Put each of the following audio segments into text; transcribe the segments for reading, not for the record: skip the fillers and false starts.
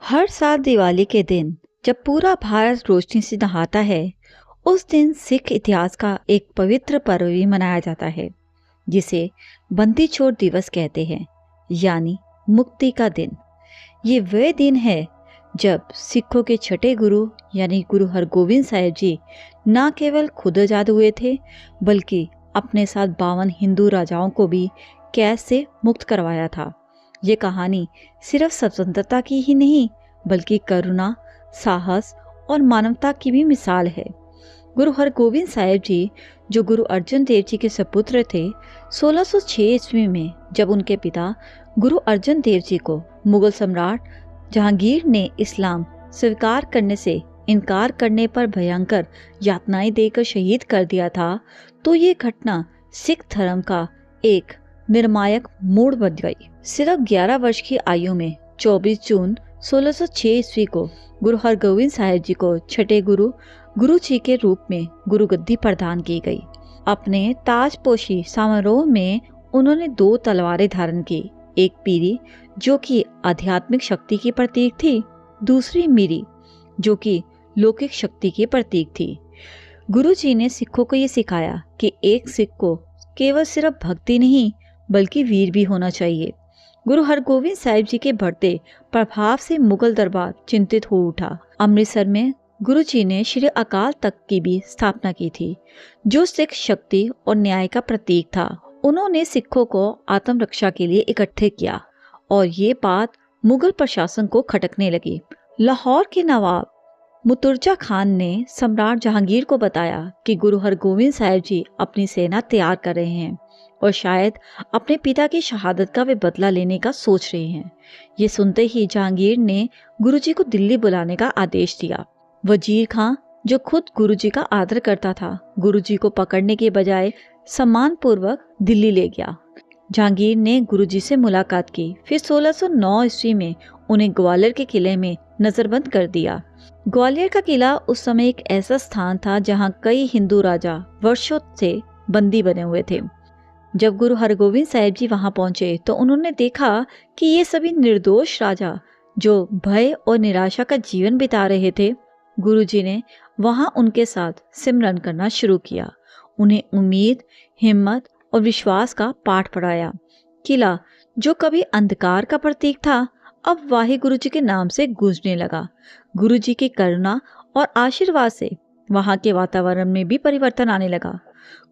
हर साल दिवाली के दिन जब पूरा भारत रोशनी से नहाता है, उस दिन सिख इतिहास का एक पवित्र पर्व भी मनाया जाता है, जिसे बंदी छोड़ दिवस कहते हैं, यानी मुक्ति का दिन। ये वह दिन है जब सिखों के छठे गुरु यानी गुरु हरगोविंद साहिब जी न केवल खुद आजाद हुए थे, बल्कि अपने साथ 52 हिंदू राजाओं को भी कैद से मुक्त करवाया था। ये कहानी सिर्फ स्वतंत्रता की ही नहीं, बल्कि करुणा, साहस और मानवता की भी मिसाल है। गुरु हरगोविंद साहिब जी, जो गुरु अर्जन देव जी के सपुत्र थे, 1606 ईस्वी में जब उनके पिता गुरु अर्जन देव जी को मुगल सम्राट जहांगीर ने इस्लाम स्वीकार करने से इनकार करने पर भयंकर यातनाएं देकर शहीद कर दिया था, तो ये घटना सिख धर्म का एक निर्णायक मोड़ बन गई। सिर्फ 11 वर्ष की आयु में 24 जून 1606 ईस्वी को गुरु हरगोविंद साहिब जी को छठे गुरु जी के रूप में गुरु गद्दी प्रदान की गई। अपने ताजपोशी समारोह में उन्होंने 2 तलवारें धारण की, एक पीरी जो कि आध्यात्मिक शक्ति की प्रतीक थी, दूसरी मीरी जो कि लौकिक शक्ति की प्रतीक थी। गुरु जी ने सिखों को ये सिखाया कि एक सिख को केवल सिर्फ भक्ति नहीं बल्कि वीर भी होना चाहिए। गुरु हरगोविंद साहिब जी के बढ़ते प्रभाव से मुगल दरबार चिंतित हो उठा। अमृतसर में गुरु जी ने श्री अकाल तख्त की भी स्थापना की थी, जो सिख शक्ति और न्याय का प्रतीक था। उन्होंने सिखों को आत्मरक्षा के लिए इकट्ठे किया और ये बात मुगल प्रशासन को खटकने लगी। लाहौर के नवाब मुर्तजा खान ने सम्राट जहांगीर को बताया कि गुरु हरगोविंद साहिब जी अपनी सेना तैयार कर रहे हैं और शायद अपने पिता की शहादत का वे बदला लेने का सोच रहे हैं। ये सुनते ही जहांगीर ने गुरुजी को दिल्ली बुलाने का आदेश दिया। वजीर खां, जो खुद गुरुजी का आदर करता था, गुरुजी को पकड़ने के बजाय सम्मानपूर्वक दिल्ली ले गया। जहांगीर ने गुरुजी से मुलाकात की, फिर 1609 ईस्वी में उन्हें ग्वालियर के किले में नजरबंद कर दिया। ग्वालियर का किला उस समय एक ऐसा स्थान था जहां कई हिंदू राजा वर्षों से बंदी बने हुए थे। जब गुरु हरगोविंद साहिब जी वहां पहुंचे तो उन्होंने देखा कि ये सभी निर्दोष राजा जो भय और निराशा का जीवन बिता रहे थे, गुरुजी ने वहां उनके साथ सिमरन करना शुरू किया। उन्हें उम्मीद, हिम्मत और विश्वास का पाठ पढ़ाया। किला जो कभी अंधकार का प्रतीक था, अब वाहे गुरुजी के नाम से गूंजने लगा। गुरुजी की करुणा और आशीर्वाद से वहां के वातावरण में भी परिवर्तन आने लगा।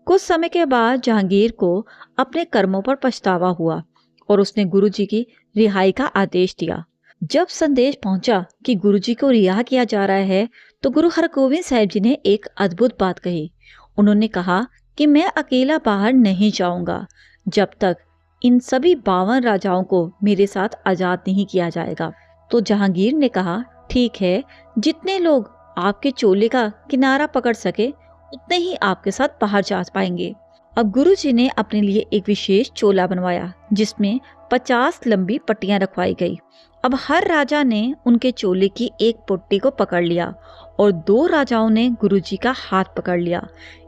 कुछ समय के बाद जहांगीर को अपने कर्मों पर पछतावा हुआ और उसने गुरुजी की रिहाई का आदेश दिया। जब संदेश पहुंचा कि गुरुजी को रिहा किया जा रहा है, तो गुरु हरगोविंद साहिब जी ने एक अद्भुत बात कही। उन्होंने कहा कि मैं अकेला बाहर नहीं जाऊंगा जब तक इन सभी 52 राजाओं को मेरे साथ आजाद नहीं किया जाएगा। तो जहांगीर ने कहा, ठीक है, जितने लोग आपके चोले का किनारा पकड़ सके उतने ही आपके साथ बाहर जा पाएंगे। अब गुरुजी ने अपने लिए एक विशेष चोला बनवाया जिसमें 50 लंबी पट्टियां रखवाई गई। अब हर राजा ने उनके चोले की एक पट्टी को पकड़ लिया और 2 राजाओं ने गुरुजी का हाथ पकड़ लिया।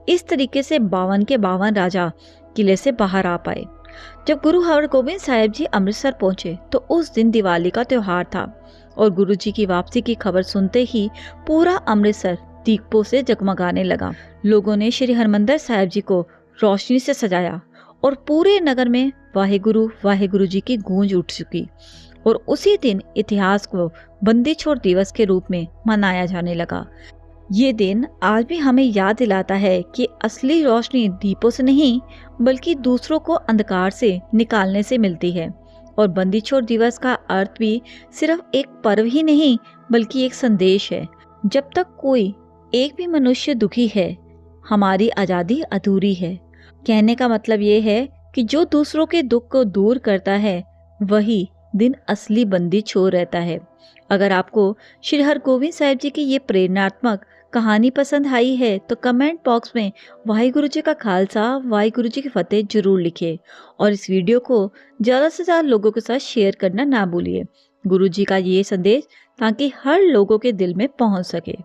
इस तरीके से 52 के 52 राजा किले से बाहर आ पाए। जब गुरु हरगोविंद साहिब जी अमृतसर पहुंचे तो उस दिन दिवाली का त्योहार था और गुरुजी की वापसी की खबर सुनते ही पूरा अमृतसर दीपों से जगमगाने लगा। लोगों ने श्री हरमंदिर साहिब जी को रोशनी से सजाया और पूरे नगर में वाहेगुरु जी की गूंज उठ चुकी और उसी दिन इतिहास को बंदी छोड़ दिवस के रूप में मनाया जाने लगा। ये दिन आज भी हमें याद दिलाता है कि असली रोशनी दीपों से नहीं बल्कि दूसरों को अंधकार से निकालने से मिलती है। और बंदी छोड़ दिवस का अर्थ भी सिर्फ एक पर्व ही नहीं बल्कि एक संदेश है। जब तक कोई एक भी मनुष्य दुखी है, हमारी आज़ादी अधूरी है। कहने का मतलब ये है कि जो दूसरों के दुख को दूर करता है वही दिन असली बंदी छोड़ रहता है। अगर आपको श्री हरगोविंद साहिब जी की ये प्रेरणात्मक कहानी पसंद आई है तो कमेंट बॉक्स में वाहिगुरु जी का खालसा वाहिगुरु जी की फतेह जरूर लिखिए और इस वीडियो को ज़्यादा से ज़्यादा लोगों के साथ शेयर करना ना भूलिए। गुरु जी का ये संदेश ताकि हर लोगों के दिल में पहुंच सके।